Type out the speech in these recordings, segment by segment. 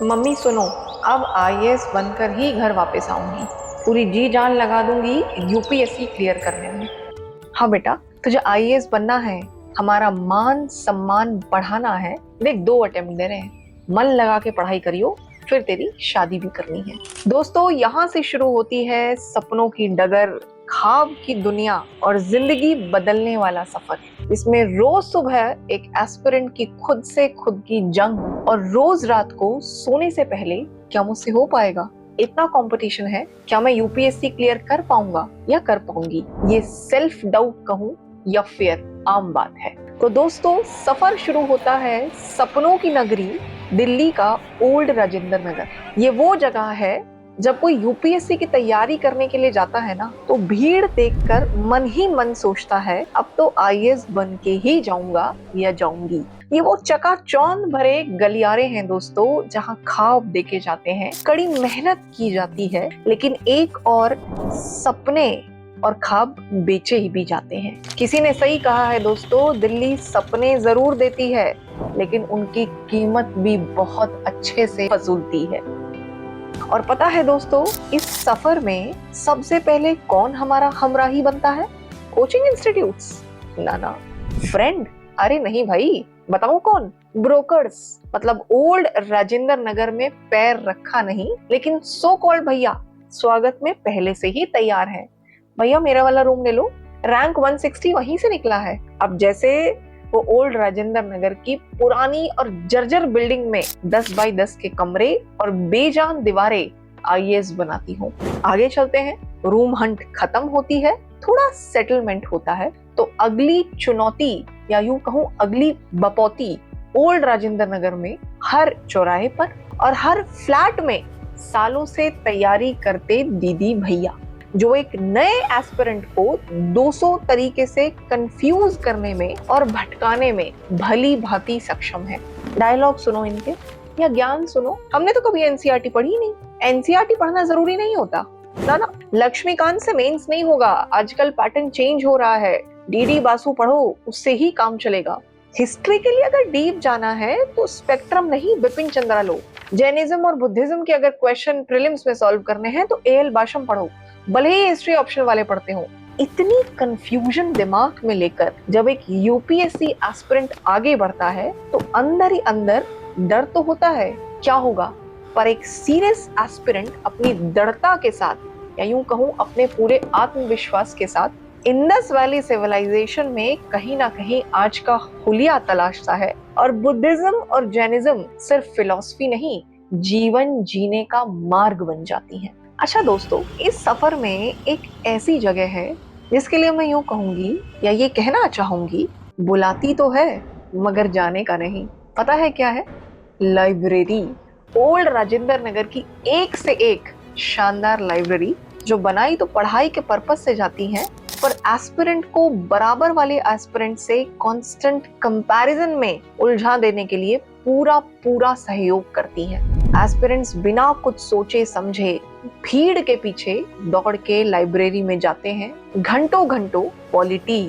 Mummy सुनो, अब IAS बनकर ही घर वापस आऊंगी। पूरी जी जान लगा दूंगी यूपीएससी क्लियर करने में। हाँ बेटा, तुझे आईएएस बनना है, हमारा मान सम्मान बढ़ाना है। देख 2 अटेम्प्ट दे रहे हैं, मन लगा के पढ़ाई करियो, फिर तेरी शादी भी करनी है। दोस्तों, यहाँ से शुरू होती है सपनों की डगर, ख्वाब की दुनिया और जिंदगी बदलने वाला सफर। इसमें रोज सुबह एक एस्पिरेंट की खुद से खुद की जंग और रोज रात को सोने से पहले क्या मुझसे हो पाएगा, इतना कंपटीशन है, क्या मैं यूपीएससी क्लियर कर पाऊंगा या कर पाऊंगी, ये सेल्फ डाउट कहूं या फियर आम बात है। तो दोस्तों, सफर शुरू होता है सपनों की नगरी दिल्ली का ओल्ड राजेंद्र नगर। ये वो जगह है जब कोई यूपीएससी की तैयारी करने के लिए जाता है ना, तो भीड़ देखकर मन ही मन सोचता है अब तो आईएएस बन के ही जाऊंगा या जाऊंगी। ये वो चकाचौंध भरे गलियारे हैं दोस्तों, जहां ख्वाब देखे जाते हैं, कड़ी मेहनत की जाती है, लेकिन एक और सपने और ख्वाब बेचे ही भी जाते हैं। किसी ने सही कहा है दोस्तों, दिल्ली सपने जरूर देती है, लेकिन उनकी कीमत भी बहुत अच्छे से वसूलती है। और पता है दोस्तों, इस सफर में सबसे पहले कौन हमारा हमराही बनता है? Coaching institutes? ना, फ्रेंड? अरे नहीं भाई, बताओ कौन? ब्रोकर्स। मतलब ओल्ड राजेंद्र नगर में पैर रखा नहीं, लेकिन सो कॉल्ड भैया स्वागत में पहले से ही तैयार है। भैया मेरा वाला रूम ले लो, रैंक 160 वहीं से निकला है। अब जैसे वो ओल्ड राजेंद्र नगर की पुरानी और जर्जर बिल्डिंग में 10 बाई 10 के कमरे और बेजान दीवारें आईएएस बनाती हूँ। आगे चलते हैं, रूम हंट खत्म होती है, थोड़ा सेटलमेंट होता है, तो अगली चुनौती या यूं कहूँ अगली बपौती ओल्ड राजेंद्र नगर में हर चौराहे पर और हर फ्लैट में सालों से तैयारी करते दीदी भैया, जो एक नए एस्पिरेंट को 200 तरीके से कंफ्यूज करने में और भटकाने में भली भांति सक्षम है। डायलॉग सुनो इनके या ज्ञान सुनो। हमने तो कभी एनसीईआरटी पढ़ी नहीं। एनसीईआरटी पढ़ना जरूरी नहीं होता ना। लक्ष्मीकांत से मेंस नहीं होगा, आजकल पैटर्न चेंज हो रहा है। डीडी बासु पढ़ो, उससे ही काम चलेगा। हिस्ट्री के लिए अगर डीप जाना है तो स्पेक्ट्रम नहीं, बिपिन चंद्रा लो। जैनिज्म और बुद्धिज्म के अगर क्वेश्चन प्रीलिम्स में सॉल्व करने हैं तो एएल बाशम पढ़ो, भले ही हिस्ट्री ऑप्शन वाले पढ़ते हो। इतनी कंफ्यूजन दिमाग में लेकर जब एक यूपीएससी एस्पिरेंट आगे बढ़ता है तो अंदर ही अंदर डर तो होता है क्या होगा, पर एक सीरियस एस्पिरेंट अपनी दृढ़ता के साथ या यूं कहूं अपने पूरे आत्मविश्वास के साथ इंडस वैली सिविलाइजेशन में कहीं ना कहीं आज का हुलिया तलाशता है। और बुद्धिज्म और जैनिज्म सिर्फ फिलॉसफी नहीं, जीवन जीने का मार्ग बन जाती है। अच्छा दोस्तों, इस सफर में एक ऐसी जगह है जिसके लिए मैं यूं कहूंगी या ये कहना चाहूंगी, बुलाती तो है मगर जाने का नहीं। पता है क्या है? लाइब्रेरी। ओल्ड राजेंद्र नगर की एक से एक शानदार लाइब्रेरी, जो बनाई तो पढ़ाई के पर्पज से जाती है, पर एस्पिरेंट को बराबर वाले एस्पिरेंट से कांस्टेंट कंपैरिजन में उलझा देने के लिए पूरा सहयोग करती है। एस्पिरेंट्स बिना कुछ सोचे समझे भीड़ के पीछे दौड़ के लाइब्रेरी में जाते हैं। घंटों पॉलिटी,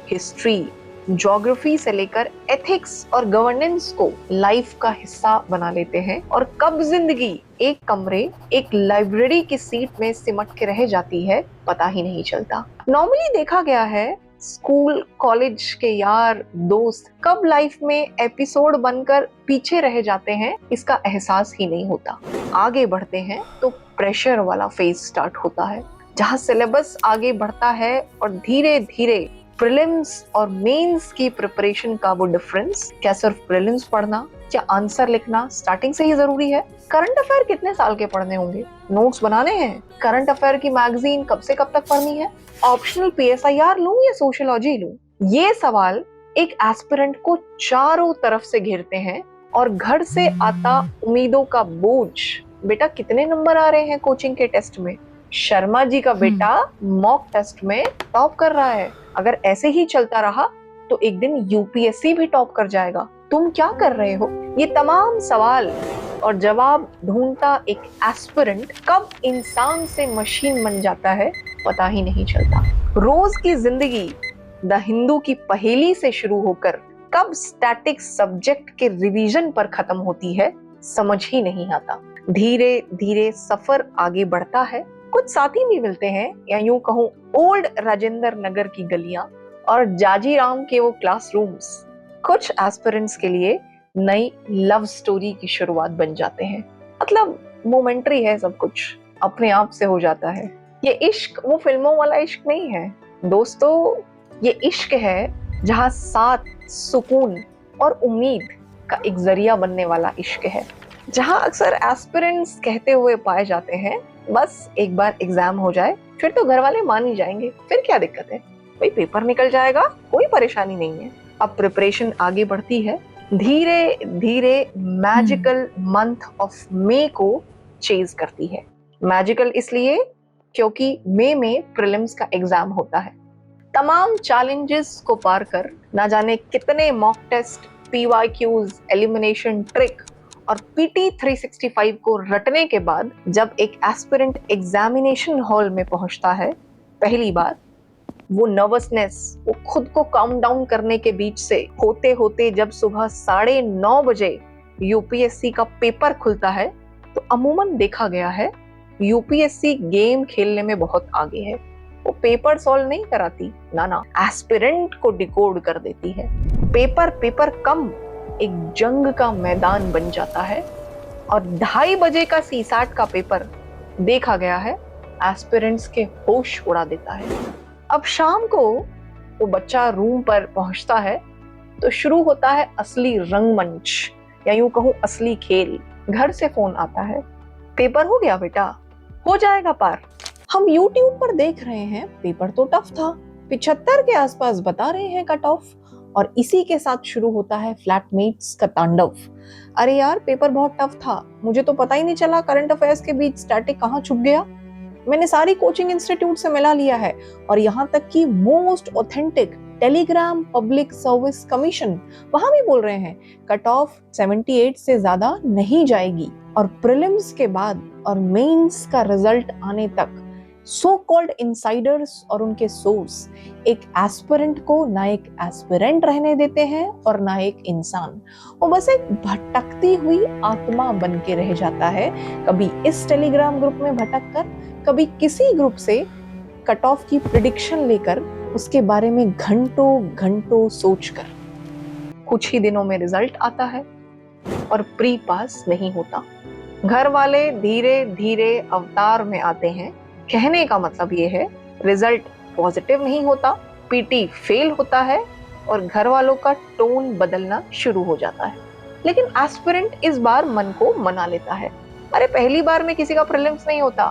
हिस्ट्री, ज्योग्राफी से लेकर एथिक्स और गवर्नेंस को लाइफ का हिस्सा बना लेते हैं। और कब जिंदगी एक कमरे, एक लाइब्रेरी की सीट में सिमट के रह जाती है, पता ही नहीं चलता। नॉर्मली देखा गया है स्कूल कॉलेज के यार दोस्त कब लाइफ में एपिसोड बनकर पीछे रह जाते हैं, इसका एहसास ही नहीं होता। आगे बढ़ते हैं तो प्रेशर वाला फेज स्टार्ट होता है, जहां सिलेबस आगे बढ़ता है और धीरे धीरे प्रीलिम्स और मेंस की प्रिपरेशन का वो डिफरेंस, क्या सिर्फ प्रीलिम्स पढ़ना, क्या आंसर लिखना स्टार्टिंग से ही जरूरी है? करंट अफेयर कितने साल के पढ़ने होंगे? नोट्स बनाने हैं? करंट अफेयर की मैगजीन कब से कब तक पढ़नी है? ऑप्शनल पीएसआईआर लूं या सोशियोलॉजी लूं? ये सवाल एक एस्पिरेंट को चारों तरफ से घेरते हैं और घर से आता उम्मीदों का बोझ। बेटा कितने नंबर आ रहे हैं कोचिंग के टेस्ट में? शर्मा जी का बेटा मॉक टेस्ट में टॉप कर रहा है। अगर ऐसे ही चलता रहा तो एक दिन यूपीएससी भी टॉप कर जाएगा। तुम क्या कर रहे हो? ये तमाम सवाल और जवाब ढूंढता एक एस्पिरेंट कब इंसान से मशीन बन जाता है, पता ही नहीं चलता। रोज की जिंदगी द हिंदू की पहेली से शुरू होकर कब स्टैटिक सब्जेक्ट के रिवीजन पर खत्म होती है, समझ ही नहीं आता। धीरे धीरे सफर आगे बढ़ता है, कुछ साथी भी मिलते हैं, या यूं कहूं ओल्ड राजेंद्र नगर की गलियां और जाजीराम के वो क्लासरूम्स कुछ एस्पिरेंट्स के लिए नई लव स्टोरी की शुरुआत बन जाते हैं। मतलब मोमेंटरी है, सब कुछ अपने आप से हो जाता है। ये इश्क वो फिल्मों वाला इश्क नहीं है दोस्तों, ये इश्क है जहाँ साथ, सुकून और उम्मीद का एक जरिया बनने वाला इश्क है। जहाँ अक्सर एस्पिरेंट्स कहते हुए पाए जाते हैं, बस एक बार एग्जाम हो जाए फिर तो घर वाले मान ही जाएंगे, फिर क्या दिक्कत है, भाई पेपर निकल जाएगा, कोई परेशानी नहीं है। अब प्रिपरेशन आगे बढ़ती है, धीरे धीरे मैजिकल मंथ ऑफ मई को चेज करती है। मैजिकल इसलिए क्योंकि मई में प्रीलिम्स का एग्जाम होता है। तमाम चैलेंजेस को पार कर ना जाने कितने mock test, PYQs, elimination trick और पीटी 365 को रटने के बाद जब एक एस्पिरेंट एग्जामिनेशन हॉल में पहुंचता है, पहली बार वो नर्वसनेस, वो खुद को काम डाउन करने के बीच से होते होते जब सुबह 9:30 बजे यूपीएससी का पेपर खुलता है, तो अमूमन देखा गया है यूपीएससी गेम खेलने में बहुत आगे है। वो पेपर सॉल्व नहीं कराती, ना, एस्पिरेंट को डिकोड कर देती है। पेपर कम एक जंग का मैदान बन जाता है और 2:30 बजे का सीसैट का पेपर देखा गया है एस्पिरेंट्स के होश उड़ा देता है। अब शाम को वो बच्चा रूम पर पहुंचता है तो शुरू होता है असली रंगमंच, या यूं कहूं असली खेल। घर से फोन आता है, पेपर हो गया बेटा, हो जाएगा पार। हम YouTube पर देख रहे हैं, पेपर तो टफ था, 75 के आसपास बता रहे हैं कट ऑफ, और इसी के साथ शुरू होता है फ्लैटमेट्स का तांडव। अरे यार पेपर बहुत टफ था, मुझे तो पता ही नहीं चला करंट अफेयर्स के बीच स्टैटिक कहाँ छुप गया। मैंने सारी कोचिंग इंस्टीट्यूट से मिला लिया है, और यहाँ तक कि most authentic Telegram public service commission वहां भी बोल रहे हैं कट ऑफ 78 से ज्यादा नहीं जाएगी। और प्रीलिम्स के बाद और मेंस का रिजल्ट आने तक सो कॉल्ड इनसाइडर्स और उनके सोर्स एक एस्पिरेंट को ना एक एस्पिरेंट रहने देते हैं और ना एक इंसान। वो बस एक भटकती हुई आत्मा बन के रह जाता है, कभी इस टेलीग्राम ग्रुप में भटक कर, कभी किसी ग्रुप से कट ऑफ की प्रिडिक्शन लेकर उसके बारे में घंटों घंटों सोचकर। कुछ ही दिनों में रिजल्ट आता है और प्री पास नहीं होता। घर वाले धीरे धीरे अवतार में आते हैं। कहने का मतलब ये है रिजल्ट पॉजिटिव नहीं होता, पीटी फेल होता है और घर वालों का टोन बदलना शुरू हो जाता है। लेकिन एस्पिरेंट इस बार मन को मना लेता है। अरे पहली बार में किसी का प्रीलिम्स नहीं होता,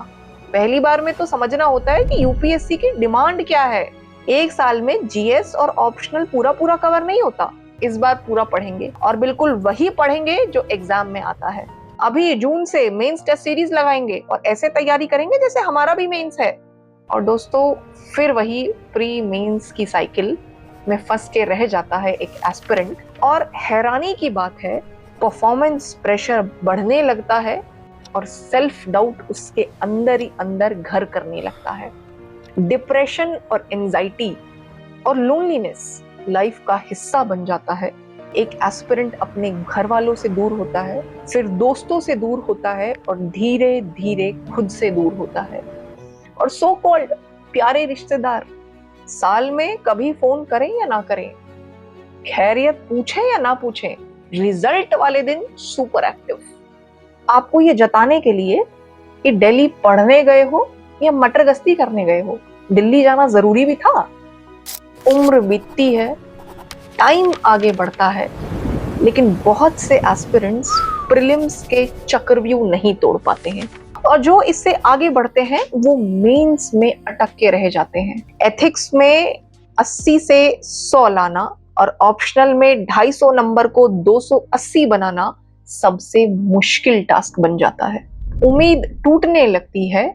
पहली बार में तो समझना होता है कि यूपीएससी की डिमांड क्या है। एक साल में जीएस और ऑप्शनल पूरा कवर नहीं होता, इस बार पूरा पढ़ेंगे और बिल्कुल वही पढ़ेंगे जो एग्जाम में आता है। अभी जून से मेंस टेस्ट सीरीज लगाएंगे और ऐसे तैयारी करेंगे जैसे हमारा भी मेंस है। और दोस्तों फिर वही प्री मेंस की साइकिल में फंस के रह जाता है एक एस्पिरेंट। और हैरानी की बात है, परफॉर्मेंस प्रेशर बढ़ने लगता है और सेल्फ डाउट उसके अंदर ही अंदर घर करने लगता है। डिप्रेशन और एंजाइटी और लोनलीनेस लाइफ का हिस्सा बन जाता है। एक एस्पिरेंट अपने घर वालों से दूर होता है, फिर दोस्तों से दूर होता है और धीरे धीरे खुद से दूर होता है। और सो कॉल्ड प्यारे रिश्तेदार साल में कभी फोन करें या ना करें, खैरियत पूछें या ना पूछें, रिजल्ट वाले दिन सुपर एक्टिव। आपको ये जताने के लिए कि दिल्ली पढ़ने गए हो या मटर गश्ती करने गए हो, दिल्ली जाना जरूरी भी था। उम्र बीतती है, टाइम आगे बढ़ता है, लेकिन बहुत से एस्पिरेंट्स प्रीलिम्स के चक्रव्यूह नहीं तोड़ पाते हैं और जो इससे आगे बढ़ते हैं वो मेंस में अटक के रह जाते हैं। एथिक्स में 80 से 100 लाना और ऑप्शनल में 250 नंबर को 280 बनाना सबसे मुश्किल टास्क बन जाता है। उम्मीद टूटने लगती है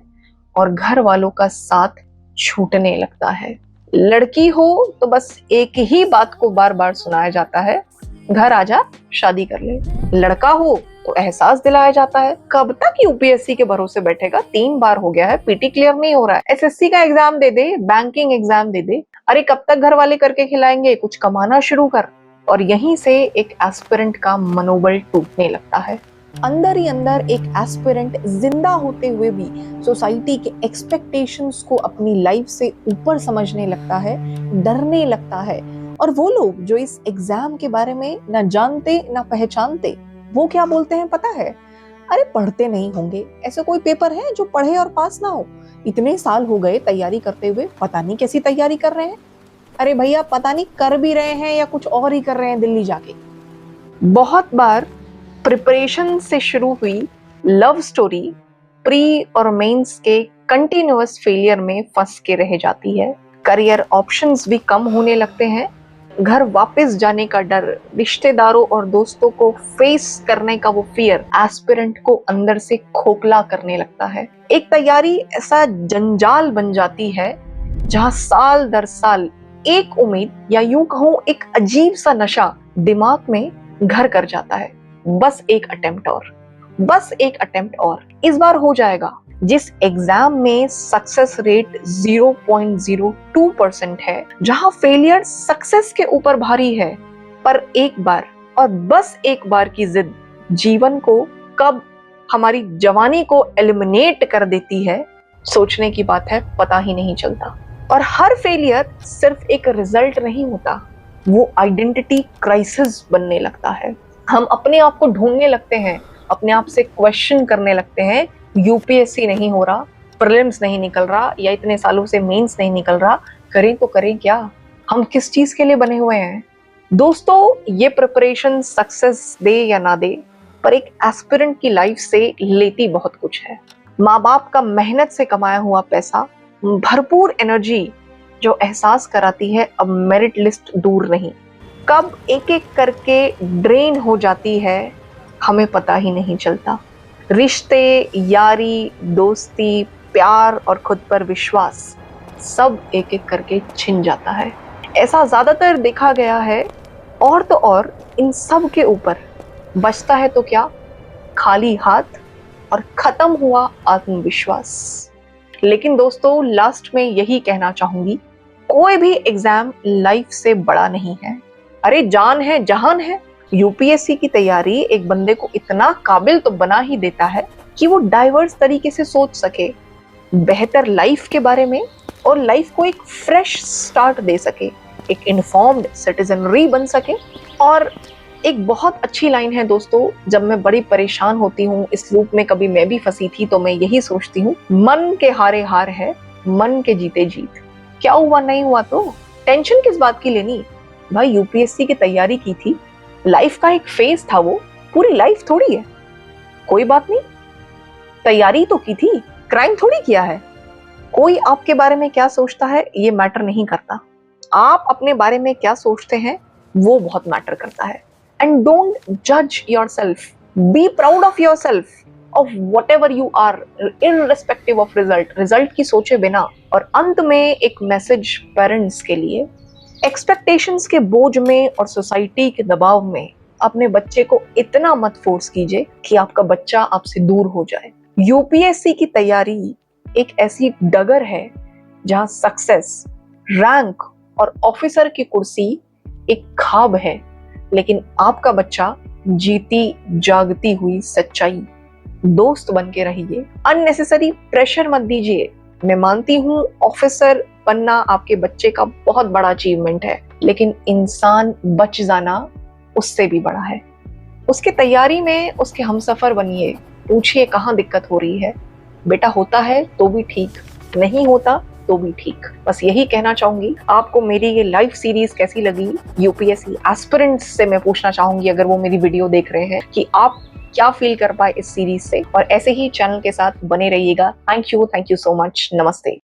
और घर वालों का साथ छूटने लगता है। लड़की हो तो बस एक ही बात को बार बार सुनाया जाता है, घर आजा शादी कर ले। लड़का हो तो एहसास दिलाया जाता है, कब तक यूपीएससी के भरोसे बैठेगा, 3 बार हो गया है, पीटी क्लियर नहीं हो रहा है, एसएससी का एग्जाम दे दे, बैंकिंग एग्जाम दे दे। अरे कब तक घर वाले करके खिलाएंगे, कुछ कमाना शुरू कर। और यहीं से एक एस्पिरेंट का मनोबल टूटने लगता है। अंदर ही अंदर एक एस्पिरेंट जिंदा होते हुए भी सोसाइटी के एक्सपेक्टेशंस को अपनी लाइफ से ऊपर समझने लगता है, डरने लगता है। और वो लोग जो इस एग्जाम के बारे में ना जानते ना पहचानते, वो क्या बोलते हैं पता है? अरे पढ़ते नहीं होंगे, ऐसे कोई पेपर है जो पढ़े और पास ना हो? इतने साल हो गए तैयारी करते हुए, पता नहीं कैसी तैयारी कर रहे हैं। अरे भैया पता नहीं कर भी रहे हैं या कुछ और ही कर रहे हैं दिल्ली जाके। बहुत बार प्रिपरेशन से शुरू हुई लव स्टोरी प्री और मेंस के कंटिन्यूअस फेलियर में फंस के रह जाती है। करियर ऑप्शंस भी कम होने लगते हैं, घर वापस जाने का डर, रिश्तेदारों और दोस्तों को फेस करने का वो फियर एस्पिरेंट को अंदर से खोखला करने लगता है। एक तैयारी ऐसा जंजाल बन जाती है जहां साल दर साल एक उम्मीद या यूं कहूं एक अजीब सा नशा दिमाग में घर कर जाता है। बस एक अटेम्प्ट और, बस एक अटेम्प्ट और, इस बार हो जाएगा। जिस एग्जाम में सक्सेस रेट 0.02% है, जहां फेलियर सक्सेस के ऊपर भारी है, पर एक बार और बस एक बार की जिद जीवन को कब हमारी जवानी को एलिमिनेट कर देती है, सोचने की बात है, पता ही नहीं चलता। और हर फेलियर सिर्फ एक रिजल्ट नहीं होता, वो आइडेंटिटी क्राइसिस बनने लगता है। हम अपने आप को ढूंढने लगते हैं, अपने आप से क्वेश्चन करने लगते हैं, यूपीएससी नहीं हो रहा, प्रीलिम्स नहीं निकल रहा, या इतने सालों से मेंस नहीं निकल रहा, करें तो करें क्या? हम किस चीज के लिए बने हुए हैं? दोस्तों, ये प्रिपरेशन सक्सेस दे या ना दे, पर एक एस्पिरेंट की लाइफ से लेती बहुत कुछ है। माँ बाप का मेहनत से कमाया हुआ पैसा, भरपूर एनर्जी जो एहसास कराती है अब मेरिट लिस्ट दूर नहीं, कब एक एक करके ड्रेन हो जाती है हमें पता ही नहीं चलता। रिश्ते, यारी, दोस्ती, प्यार और खुद पर विश्वास सब एक एक करके छिन जाता है। ऐसा ज्यादातर देखा गया है। और तो और इन सब के ऊपर बचता है तो क्या? खाली हाथ और खत्म हुआ आत्मविश्वास। लेकिन दोस्तों, लास्ट में यही कहना चाहूंगी, कोई भी एग्जाम लाइफ से बड़ा नहीं है। अरे जान है, जहान है। यूपीएससी की तैयारी एक बंदे को इतना काबिल तो बना ही देता है कि वो डाइवर्स तरीके से सोच सके, बेहतर लाइफ के बारे में, और लाइफ को एक फ्रेश स्टार्ट दे सके, एक इन्फॉर्म्ड सिटीजनरी बन सके। और एक बहुत अच्छी लाइन है दोस्तों, जब मैं बड़ी परेशान होती हूँ, इस लूप में कभी मैं भी फंसी थी, तो मैं यही सोचती हूँ, मन के हारे हार है, मन के जीते जीत। क्या हुआ नहीं हुआ तो टेंशन किस बात की लेनी? भाई यूपीएससी की तैयारी की थी, लाइफ का एक फेज था, वो पूरी लाइफ थोड़ी है। कोई बात नहीं, तैयारी तो की थी, क्राइम थोड़ी किया है। कोई आपके बारे में क्या सोचता है ये मैटर नहीं करता, आप अपने बारे में क्या सोचते हैं वो बहुत मैटर करता है। एंड डोंट जज yourself, be proud of yourself, of whatever you are, irrespective of result की सोचे बिना। और अंत में एक मैसेज पेरेंट्स के लिए, एक्सपेक्टेशंस के बोझ में और सोसाइटी के दबाव में अपने बच्चे को इतना मत फोर्स कीजिए कि आपका बच्चा आपसे दूर हो जाए। यूपीएससी की तैयारी एक ऐसी डगर है जहां सक्सेस, रैंक और ऑफिसर की कुर्सी एक ख्वाब है, लेकिन आपका बच्चा जीती जागती हुई सच्चाई। दोस्त बन के रहिए, अननेसेसरी प्रेशर मत दीजिए। मैं मानती हूँ ऑफिसर बनना आपके बच्चे का बहुत बड़ा अचीवमेंट है, लेकिन इंसान बच जाना उससे भी बड़ा है। उसके तैयारी में उसके हमसफर बनिए, पूछिए कहाँ दिक्कत हो रही है। बेटा होता है तो भी ठीक, नहीं होता तो भी ठीक। बस यही कहना चाहूंगी। आपको मेरी ये लाइव सीरीज कैसी लगी? यूपीएससी एस्पिरेंट्स से मैं पूछना चाहूंगी, अगर वो मेरी वीडियो देख रहे हैं, कि आप क्या फील कर पाए इस सीरीज से। और ऐसे ही चैनल के साथ बने रहिएगा। Thank you so much. नमस्ते।